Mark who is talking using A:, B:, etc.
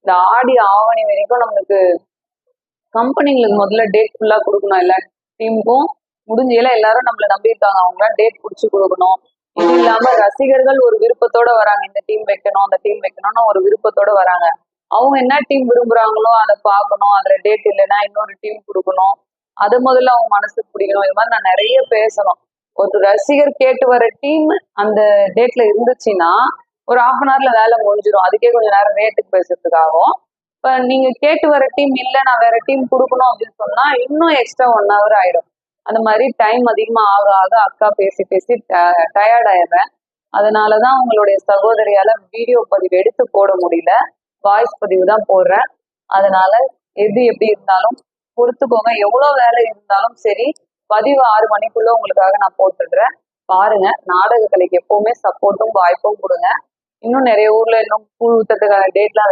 A: இந்த ஆடி ஆவணி வரைக்கும் நம்மளுக்கு கம்பெனிங்களுக்கு முதல்ல டேட் ஃபுல்லா கொடுக்கணும். எல்லா டீமுக்கும் முடிஞ்சல எல்லாரும் நம்மள நம்பியிருக்காங்க, அவங்களாம் டேட் புடிச்சு கொடுக்கணும். இது இல்லாம ரசிகர்கள் ஒரு விருப்பத்தோட வராங்க, இந்த டீம் வைக்கணும் அந்த டீம் வைக்கணும்னு ஒரு விருப்பத்தோட வராங்க. அவங்க என்ன டீம் விரும்புறாங்களோ அதை பார்க்கணும். அதுல டேட் இல்லைன்னா இன்னொரு டீம் கொடுக்கணும். அது முதல்ல அவங்க மனசுக்கு பிடிக்கணும். இது மாதிரி நான் நிறைய பேசணும். ஒரு ரசிகர் கேட்டு வர டீம் அந்த டேட்ல இருந்துச்சுன்னா ஒரு 1/2 hourல வேலை முடிஞ்சிடும். அதுக்கே கொஞ்சம் நேரம் ரேட்டுக்கு பேசுறதுக்காகவும். இப்ப நீங்க கேட்டு வர டீம் இல்ல, நான் வேற டீம் கொடுக்கணும் அப்படின்னு சொன்னா இன்னும் எக்ஸ்ட்ரா 1 hour ஆயிடும். அந்த மாதிரி டைம் அதிகமா ஆக ஆக அக்கா பேசி பேசி டயர்ட் ஆயிடுறேன். அதனாலதான் உங்களுடைய சகோதரியால வீடியோ பதிவு எடுத்து போட முடியல, வாய்ஸ் பதிவு தான் போடுறேன். அதனால எது எப்படி இருந்தாலும் பொறுத்துக்கோங்க. எவ்வளவு வேலை இருந்தாலும் சரி, பதிவு 6 மணிக்குள்ள உங்களுக்காக நான் போட்டுடுறேன். பாருங்க. நாடக கலைக்கு எப்பவுமே சப்போர்ட்டும் வாய்ப்பும் கொடுங்க. இன்னும் நிறைய ஊர்ல இன்னும் கூழ் ஊத்துறதுக்கான டேட்லாம்